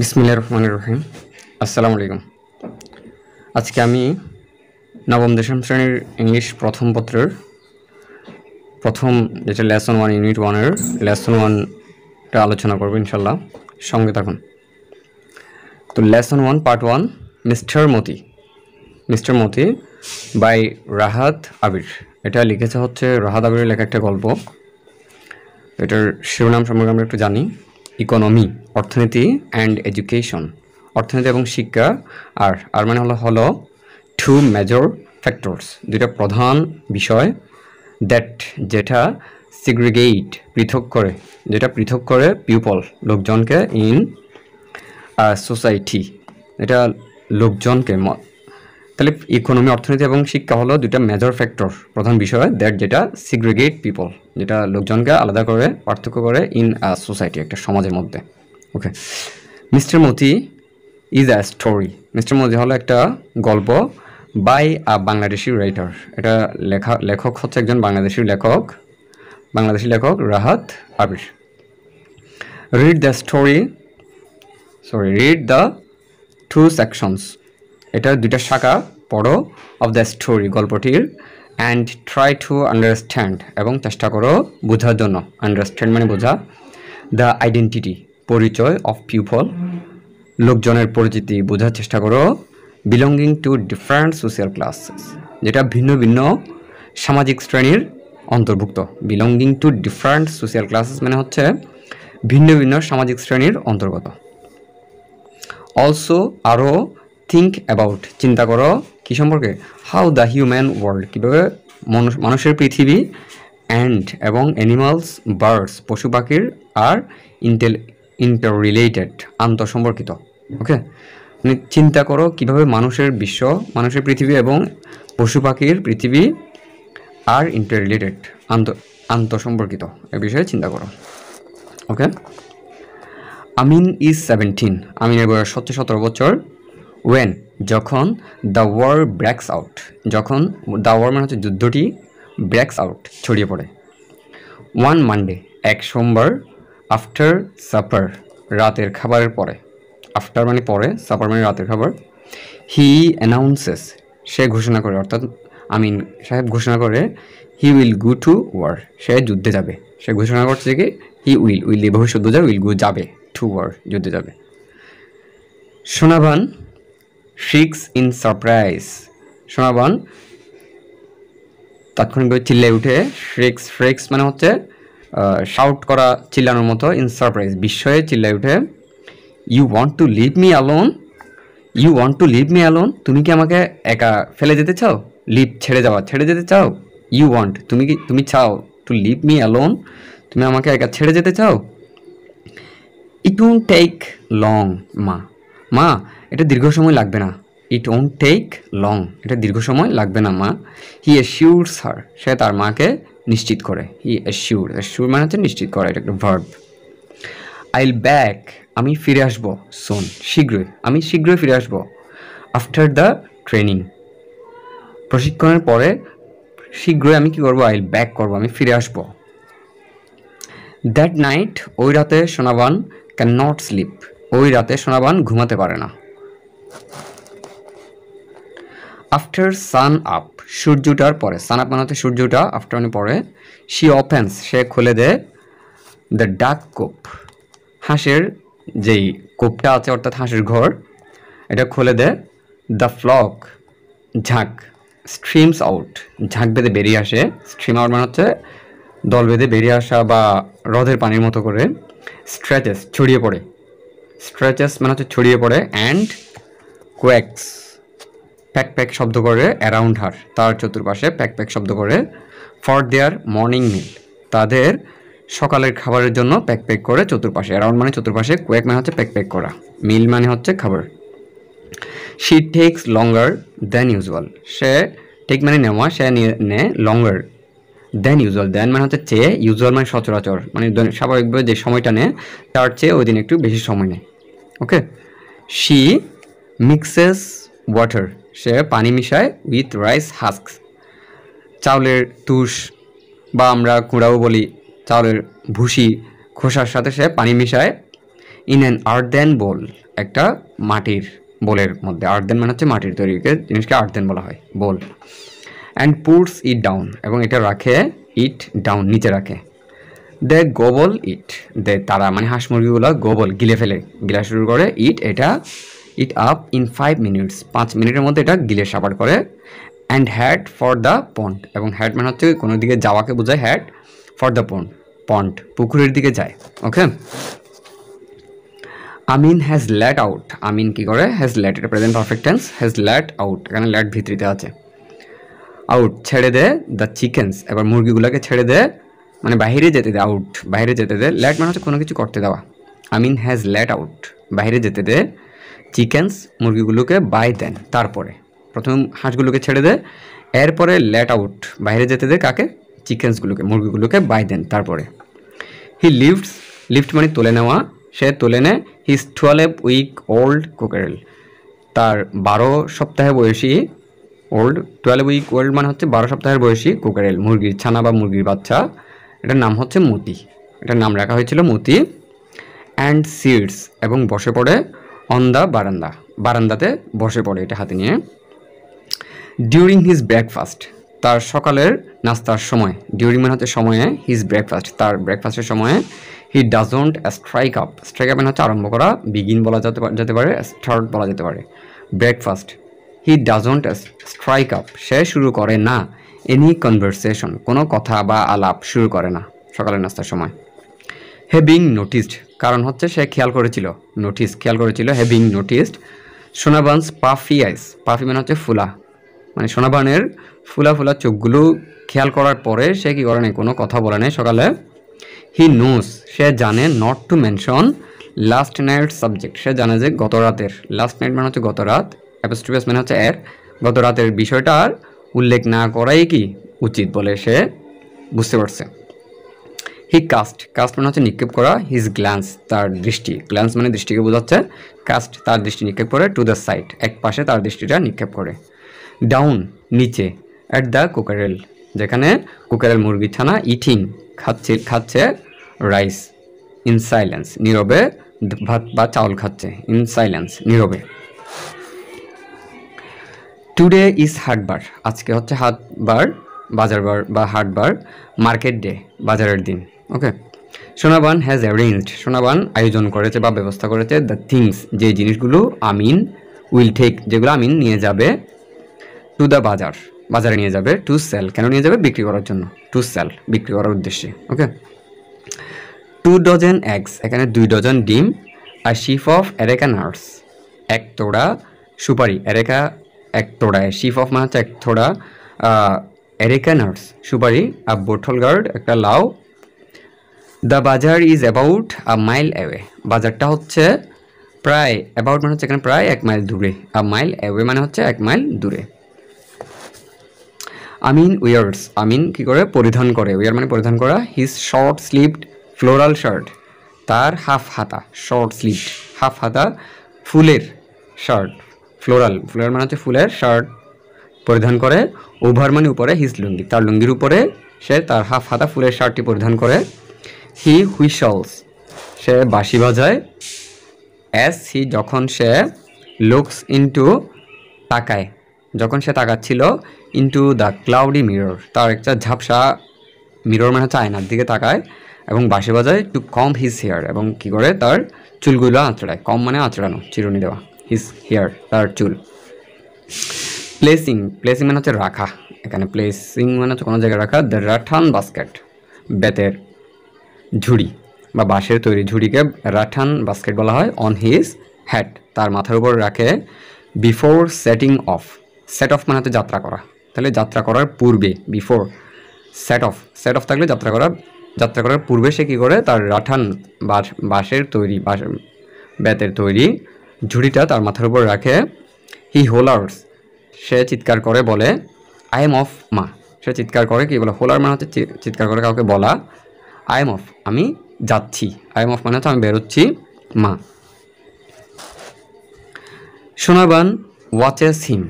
বিসমিল্লাহির রহমানির রহিম। আসসালামু আলাইকুম। আজকে আমি নবম দশম শ্রেণীর ইংলিশ প্রথম পত্রের প্রথম যেটা লেসন 1 ইউনিট 1 এর লেসন 1টা আলোচনা করব ইনশাআল্লাহ। সঙ্গে থাকুন। তো lesson 1 part 1 mister Moti by Rahat Abir. এটা লিখেছে হচ্ছে রাহাত আবিরের লেখা একটা গল্প। এটার শিরোনাম সম্পর্কে আমরা একটু জানি। ইকোনমি, অর্থনীতি অ্যান্ড এডুকেশন, অর্থনীতি এবং শিক্ষা। আর মানে হলো টু মেজর ফ্যাক্টরস, দুইটা প্রধান বিষয় দ্যাট যেটা সিগ্রিগেট পৃথক করে পিপল লোকজনকে ইন সোসাইটি, এটা লোকজনকে। তাহলে ইকোনমি, অর্থনীতি এবং শিক্ষা হলো দুইটা মেজর ফ্যাক্টর, প্রধান বিষয় দ্যাট যেটা সিগ্রিগেট পিপল, যেটা লোকজনকে আলাদা করে পার্থক্য করে ইন সোসাইটি, একটা সমাজের মধ্যে। Okay, mister Moti is a story. Mister Moti হলো একটা গল্প বাই আ বাংলাদেশি রাইটার। এটা লেখক হচ্ছে একজন বাংলাদেশি লেখক Rahat Abir. Read the two sections, এটা দুইটা শাখা পড়ো, অফ দ্য স্টোরি, গল্পটির, অ্যান্ড ট্রাই টু আন্ডারস্ট্যান্ড, এবং চেষ্টা করো বোঝার জন্য। আন্ডারস্ট্যান্ড মানে বোঝা। দ্য আইডেন্টিটি, পরিচয়, অফ পিপল, লোকজনের পরিচিতি বোঝার চেষ্টা করো। Belonging to different social classes, যেটা ভিন্ন ভিন্ন সামাজিক শ্রেণীর অন্তর্ভুক্ত। Belonging to different social classes মানে হচ্ছে ভিন্ন ভিন্ন সামাজিক শ্রেণীর অন্তর্গত। অলসো, আরও, থিঙ্ক অ্যাবাউট, চিন্তা করো কী সম্পর্কে? হাউ দ্য হিউম্যান ওয়ার্ল্ড, কীভাবে মানুষের পৃথিবী, অ্যান্ড এবং অ্যানিমালস, বার্ডস, পশু পাখির, আর ইন্টার রিলেটেড, আন্তঃসম্পর্কিত। ওকে, মানে চিন্তা করো কীভাবে মানুষের পৃথিবী এবং পশু পাখির পৃথিবী আর ইন্টার রিলেটেড, আন্তঃসম্পর্কিত, এ বিষয়ে চিন্তা করো। ওকে, আমিন ইজ 17, আমিনের বয়স হচ্ছে 17 বছর। ওয়েন, যখন, দ্য ওয়ার ব্রেকস আউট, যখন দ্য ওয়ার মানে হচ্ছে যুদ্ধটি, ব্রেকস আউট ছড়িয়ে পড়ে। ওয়ান মানডে, এক সোমবার। আফটার সাপার, রাতের খাবারের পরে। আফটার মানে পরে, সাপার মানে রাতের খাবার। হি অ্যানাউন্সেস, সে ঘোষণা করে, অর্থাৎ আমিন সাহেব ঘোষণা করে, he will go to war, সে যুদ্ধে যাবে। সে ঘোষণা করছে কি হি উইল দিয়ে ভবিষ্যৎ বোঝায়, উইল গো যাবে, টু ওয়ার যুদ্ধে যাবে। সোনাবান শ্রিক্স ইন সারপ্রাইজ, সোনাবান তাৎক্ষণিকভাবে চিল্লায় উঠে। শ্রিক্স মানে হচ্ছে শাউট করা, চিল্লানোর মতো। ইন সারপ্রাইজ, বিস্ময়ে চিল্লায় উঠে। You want to leave me alone, তুমি কি আমাকে একা ফেলে যেতে চাও? ছেড়ে যেতে চাও। ইউ ওয়ান্ট, তুমি চাও, টু লিভ মি অ্যালোন, তুমি আমাকে একা ছেড়ে যেতে চাও। ইট ওন্ট টেক লং, মা এটা দীর্ঘ সময় লাগবে না। ইট ওন্ট টেক লং, এটা দীর্ঘ সময় লাগবে না মা। হি অ্যাসিউরস হার, সে তার মাকে নিশ্চিত করে। হি অ্যাসিউর মানে হচ্ছে নিশ্চিত করা, এটা একটা ভার্ব। আইল ব্যাক, আমি ফিরে আসবো। সোন, আমি শীঘ্রই ফিরে আসবো। আফটার দ্য ট্রেনিং, প্রশিক্ষণের পরে শীঘ্রই আমি কি করবো? আইল ব্যাক করবো, আমি ফিরে আসবো। দ্যাট নাইট, ওই রাতে সোনাবান ক্যান নট স্লিপ, ওই রাতে সোনাবান ঘুমাতে পারে না। আফটার সান আপ, সূর্য ওঠার পরে। সান আপ মানে হচ্ছে সূর্য ওঠা, আফটার মানে পরে। শি ওপেন্স, সে খুলে দেয়। দ্য ডাক কোপ, হাঁসের যেই কোপটা আছে, অর্থাৎ হাঁসের ঘর, এটা খুলে দেয়। দ্য ফ্লক, ঝাঁক। স্ট্রিমস আউট, ঝাঁক বেঁধে বেরিয়ে আসে। স্ট্রিম আউট মানে হচ্ছে দল বেঁধে বেরিয়ে আসা বা হ্রদের পানির মতো করে। স্ট্রেচেস, ছড়িয়ে পড়ে। স্ট্রেচেস মানে হচ্ছে ছড়িয়ে পড়ে। অ্যান্ড কোয়াক্স, প্যাক শব্দ করে। অ্যারাউন্ড হার, তার চতুর্পাশে প্যাক শব্দ করে। ফর দেয়ার মর্নিং মিল, তাদের সকালের খাবারের জন্য প্যাক করে চতুর্পাশে। অ্যারাউন্ড মানে চতুর্পাশে, কোয়াক মানে হচ্ছে প্যাক করা, মিল মানে হচ্ছে খাবার। She takes longer than usual, সে টেক মানে নেওয়া, সে নেয় লঙ্গার দেন ইউজুয়াল। দেন মানে হচ্ছে চেয়ে, ইউজুয়াল মানে সচরাচর, মানে স্বাভাবিকভাবে যে সময়টা নেয় তার চেয়ে ওই দিন একটু বেশি সময় নেয়। ওকে, শি মিক্সেস ওয়াটার, সে পানি মিশায়। উইথ রাইস হাস্কস, চাউলের তুষ বা আমরা কুড়াও বলি, চাউলের ভুসি খোসার সাথে সে পানি মিশায়। ইন অ্যান আর্দেন বোল, একটা মাটির বোলের মধ্যে। আর্থেন মানে হচ্ছে মাটির তৈরি জিনিসকে আর্থেন বলা হয়, বোল। অ্যান্ড পুটস ইট ডাউন, এবং এটা রাখে ইট ডাউন, নিচে রাখে। দে গোবল ইট, দে তারা মানে হাঁস মুরগিগুলো গোবল গিলে ফেলে, গিলা শুরু করে ইট এটা ইট আপ ইন 5 মিনিটস, 5 মিনিটের মধ্যে এটা গিলে সাবার করে। And had for the pond, এবং হ্যাড মানে হচ্ছে কোনো দিকে যাওয়াকে বোঝায়, হ্যাড ফর দ্য পন্ড, পন্ড পুকুরের দিকে যায়। ওকে, আমিন হ্যাজ লেট আউট, আমিন কি করে, হ্যাজ লেট, এটা present perfect tense, has late out, এখানে লেট ভিতরিতে আছে, আউট ছেড়ে দে দ্য চিকেন্স, এবার মুরগিগুলোকে ছেড়ে দে মানে বাইরে যেতে দে, আউট বাইরে যেতে দে, লেট মানে হচ্ছে কোনো কিছু করতে দেওয়া। আমিন হ্যাজ লেট আউট বাইরে যেতে দে চিকেন্স মুরগিগুলোকে, বাই দেন তারপরে, প্রথম হাঁসগুলোকে ছেড়ে দে, এরপরে লেট আউট বাইরে যেতে দে কাকে, চিকেন্সগুলোকে মুরগিগুলোকে, বাই দেন তারপরে। হি লিফটস, লিফট মানে তুলে নেওয়া, সে তুলে নেয় হিজ 12 উইক ওল্ড কোকারেল, তার 12 সপ্তাহে বয়সী, ওল্ড 12 উইক ওল্ড মানে হচ্ছে 12 সপ্তাহের বয়সী কোকারেল, মুরগির ছানা বা মুরগির বাচ্চা, এটার নাম হচ্ছে মতি, এটার নাম রাখা হয়েছিল মতি। অ্যান্ড সিডস, এবং বসে পড়ে অন দ্য বারান্দা, বারান্দাতে বসে পড়ে এটা হাতে নিয়ে। ডিউরিং হিজ ব্রেকফাস্ট, তার সকালের নাস্তার সময়, ডিউরিং মানে হচ্ছে সময়ে, হিজ ব্রেকফাস্ট তার ব্রেকফাস্টের সময়ে, হি doesn't strike up, strike up মানে হচ্ছে আরম্ভ করা, বিগিন বলা যেতে পারে, স্টার্ট বলা যেতে পারে, breakfast. He doesn't strike up, সে শুরু করে না, এনি কনভারসেশন কোনো কথা বা আলাপ শুরু করে না সকালের নাস্তার সময়। হ্যাভিং নোটিসড, কারণ হচ্ছে সে খেয়াল করেছিল, নোটিস খেয়াল করেছিল, হ্যাভিং নোটিসড সোনাবানস পাফি আইস, পাফি মানে হচ্ছে ফুলা, মানে সোনাবানের ফুলা ফুলা চোখগুলো খেয়াল করার পরে সে কী করে নাই, কোনো কথা বলে নাই সকালে। হি নোস, সে জানে, not to mention last night subject, সে জানে যে গত রাতের, লাস্ট নাইট মানে হচ্ছে গত রাত, অ্যাপোস্ট্রোফি মানে হচ্ছে এর, গত রাতের বিষয়টা আর উল্লেখ না করাই কি উচিত বলে সে বুঝতে পারছে। হি কাস্ট, কাস্ট মানে হচ্ছে নিক্ষেপ করা, হিজ গ্ল্যান্স তার দৃষ্টি, গ্ল্যান্স মানে দৃষ্টিকে বোঝাচ্ছে, কাস্ট তার দৃষ্টি নিক্ষেপ করে, টু দ্য সাইড এক পাশে তার দৃষ্টিটা নিক্ষেপ করে। ডাউন নিচে, অ্যাট দ্য কোকারেল যেখানে কোকারেল মুরগির ছানা, ইটিং খাচ্ছে রাইস, ইন সাইলেন্স নীরবে, ভাত বা চাউল খাচ্ছে, ইন সাইলেন্স নীরবে। টুডে ইজ হাটবার, আজকে হচ্ছে হাটবার, বাজার বার বা হাটবার, মার্কেট ডে বাজারের দিন। ওকে, সোনাবান হ্যাজ অ্যারেঞ্জড, সোনাবান আয়োজন করেছে বা ব্যবস্থা করেছে, দ্য থিংস যে জিনিসগুলো, আমিন উইল টেক যেগুলো আমিন নিয়ে যাবে, টু দ্য বাজার বাজারে নিয়ে যাবে, টু সেল কেন নিয়ে যাবে, বিক্রি করার জন্য, টু সেল বিক্রি করার উদ্দেশ্যে। ওকে, 2 ডজন এগস এখানে 2 ডজন ডিম, আর শিফ অফ এরেকা নাটস এক তোড়া সুপারি, এরেকা এক তোড়ায়, শিফ অফ মানে হচ্ছে এক থোড়া, এরেকা নাটস সুপারি, আর বোটল গার্ড একটা লাউ। দ্য বাজার is about a mile away, বাজারটা হচ্ছে প্রায়, অ্যাবাউট মানে হচ্ছে এখানে প্রায় 1 মাইল দূরে, আ মাইল অ্যাওয়ে মানে হচ্ছে 1 মাইল দূরে। আমিন উইয়ার্স, আমিন কী করে, পরিধান করে, উইয়ার মানে পরিধান করা, his short sleeved floral shirt তার হাফ হাতা, শর্ট স্লিভড হাফ হাতা ফুলের শার্ট, ফ্লোরাল ফ্লোরাল মানে হচ্ছে ফুলের শার্ট পরিধান করে, ওভার মানে উপরে, হিজ লুঙ্গি তার লুঙ্গির উপরে সে তার হাফ হাতা ফুলের শার্টটি পরিধান করে। হি হুইসলস সে বাঁশি বাজায়, অ্যাজ হি যখন সে, লুকস ইনটু তাকায় যখন সে তাকাচ্ছিল, ইনটু দ্য ক্লাউডি মিরর তার একটা ঝাপসা, মিরর মানে হচ্ছে আয়নার দিকে তাকায়, এবং বাঁশি বাজায়, টু কম হিজ হেয়ার এবং কী করে তার চুলগুলো আঁচড়ায়, কম মানে আঁচড়ানো, চিরুনি দেওয়া, হিজ হেয়ার তার চুল। প্লেসিং, প্লেসিং মানে হচ্ছে রাখা, এখানে প্লেসিং মানে হচ্ছে কোনো জায়গায় রাখা, দ্য রাঠান বাস্কেট বেতের ঝুড়ি বা বাঁশের তৈরি ঝুড়িকে রাঠান বাস্কেট বলা হয়, অন হিজ হ্যাট তার মাথার উপর রাখে, before setting of, set of মানে হচ্ছে যাত্রা করা, তাহলে যাত্রা করার পূর্বে, বিফোর সেট অফ থাকলে যাত্রা করার পূর্বে সে কী করে তার রাঠান বাঁশের তৈরি, বেতের তৈরি ঝুড়িটা তার মাথার উপর রাখে। হি হোলার্স সে চিৎকার করে বলে, আই এম অফ মা সে চিৎকার করে কি বলে, হোলার মানে হচ্ছে চিৎকার করে কাউকে বলা, আই এম অফ আমি যাচ্ছি, আই এম অফ মানে হচ্ছে আমি বেরোচ্ছি, মা। সোনাবান ওয়াচেস হিম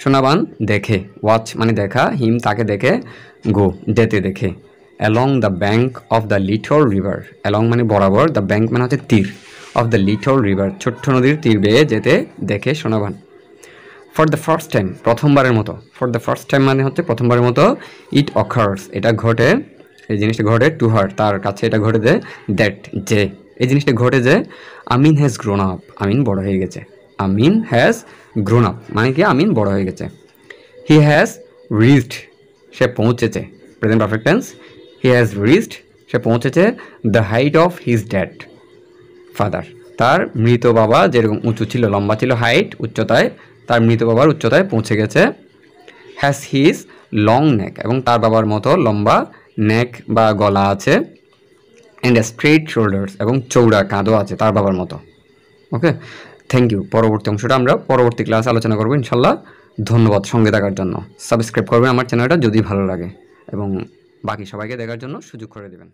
সোনাবান দেখে, ওয়াচ মানে দেখা, হিম তাকে দেখে, গো যেতে দেখে, along the bank of the little river, along মানে বরাবর, দ্য ব্যাঙ্ক মানে হচ্ছে তীর, অফ দ্য লিটল রিভার, ছোট্ট নদীর তীর বেয়ে যেতে দেখে Sonaban. For the first time, প্রথমবারের মতো। ফর দ্য ফার্স্ট টাইম মানে হচ্ছে প্রথমবারের মতো। ইট অকার্স, এটা ঘটে, এই জিনিসটা ঘটে, টু হার, তার কাছে এটা ঘটে যে, দ্যাট, যে, এই জিনিসটা ঘটে যে, আমিন হ্যাজ গ্রোন আপ, আমিন বড় হয়ে গেছে। আমিন হ্যাজ গ্রোন আপ মানে কি, আমিন বড় হয়ে গেছে। হি হ্যাজ রিচড, সে পৌঁছেছে, present perfect tense. He has reached, সে পৌঁছেছে, the height of his dead father, তার মৃত বাবা যেরকম উঁচু ছিল, লম্বা ছিল, হাইট উচ্চতায়, তার মৃত বাবার উচ্চতায় পৌঁছে গেছে। হ্যাজ হিজ লং নেক, এবং তার বাবার মতো লম্বা নেক বা গলা আছে। অ্যান্ড স্ট্রেট শোল্ডার্স, এবং চৌড়া কাঁধও আছে তার বাবার মতো। ওকে, থ্যাংক ইউ। পরবর্তী অংশটা আমরা পরবর্তী ক্লাসে আলোচনা করবো ইনশাল্লাহ। ধন্যবাদ সঙ্গে থাকার জন্য। সাবস্ক্রাইব করবেন আমার চ্যানেলটা যদি ভালো লাগে, এবং বাকি সবাইকে দেখার জন্য সুযোগ করে দেবেন।